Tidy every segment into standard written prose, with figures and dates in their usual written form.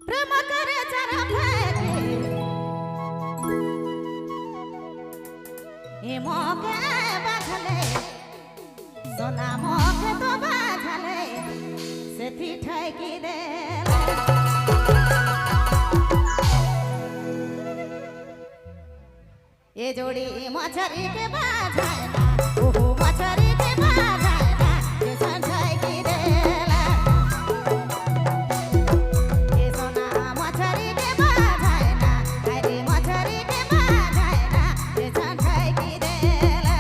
प्रेम करे जरा फेंके ए मोके बाझले सोना मोके तो बाझले सेथी ठकी दे ये जोड़ी मछरी के बाझाए ना ओहो मछरी के बाझाए ना ये संसाई की देला ये सोना मछरी के बाझाए ना अरे मछरी के बाझाए ना ये संसाई की देला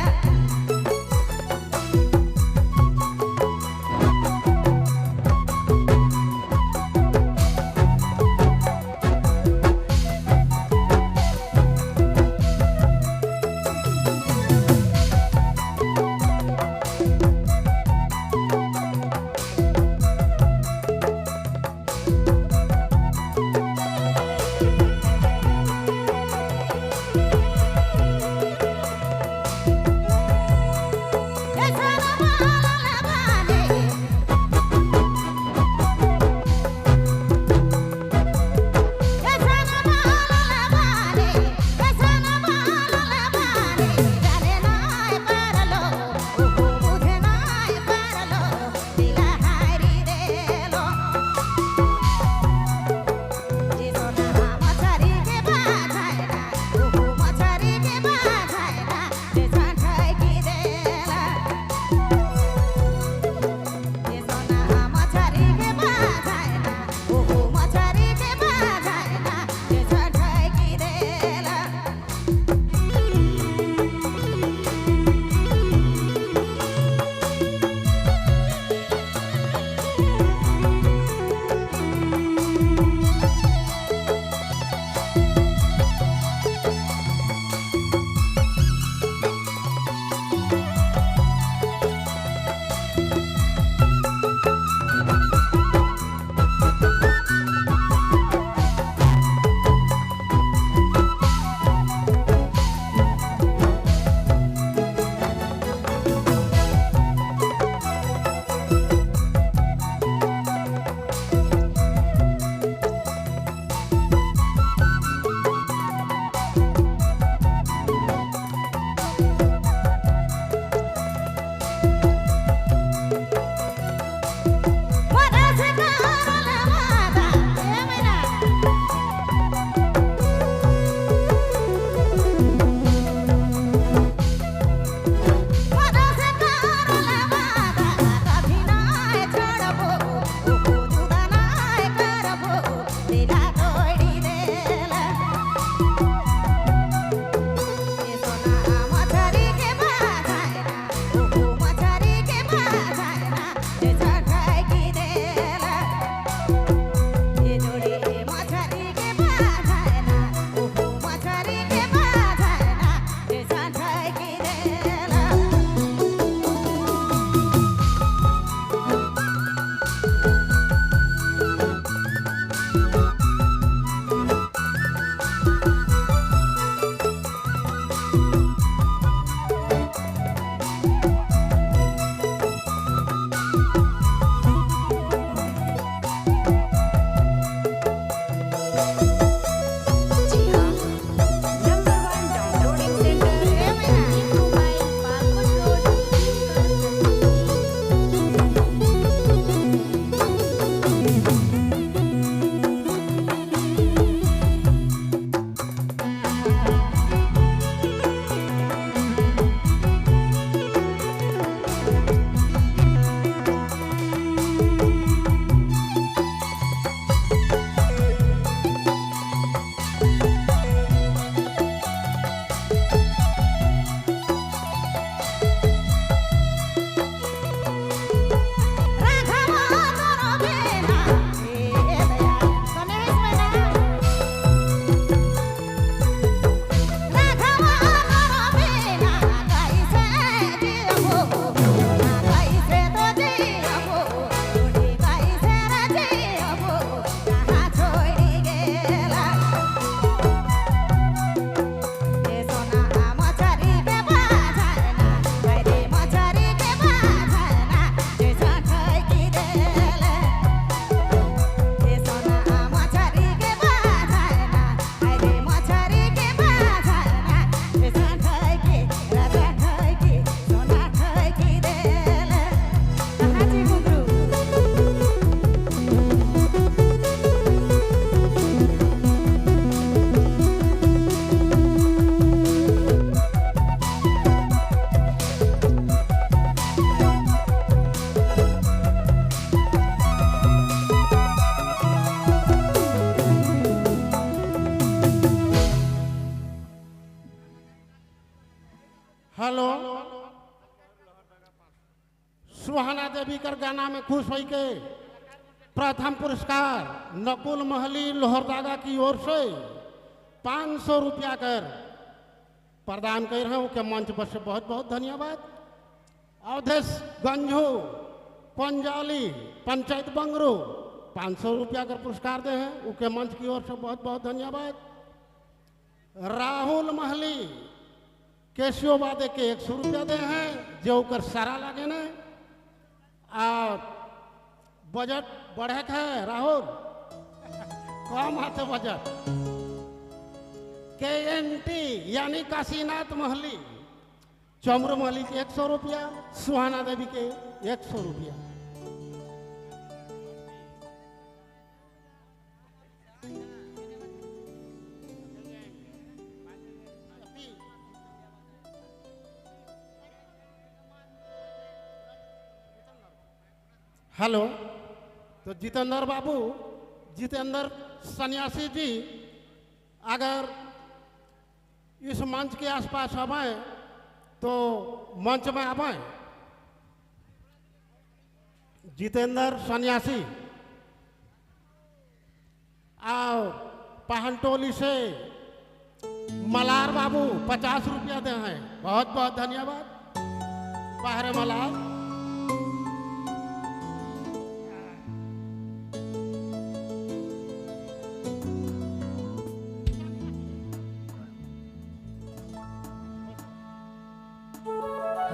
सुहाना देवी कर गाना में खुश हुई के प्रथम पुरस्कार नकुल महली लोहरदागा की ओर से 500 रुपया कर प्रदान कर रहे हैं के मंच पर से बहुत बहुत धन्यवाद। अवधेश गंजू पंजाली पंचायत बंगरू 500 रुपया का पुरस्कार दे हैं उनके मंच की ओर से बहुत बहुत धन्यवाद। राहुल महली केशियो वादे के 100 रुपया दे हैं जो कर सारा लगे ने और बजट बढ़े है राहुल कम आते बजट। KNT यानी काशीनाथ महली चमरू महली के 100 रुपया, सुहाना देवी के 100 रुपया। हेलो, तो जितेंद्र बाबू, जितेंद्र सन्यासी जी अगर इस मंच के आसपास आवें तो मंच में आवें। जितेंद्र सन्यासी और पहनटोली से मलार बाबू 50 रुपया दे हैं, बहुत बहुत धन्यवाद। पहरे मलार।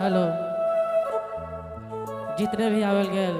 हेलो, जितने भी आवल गए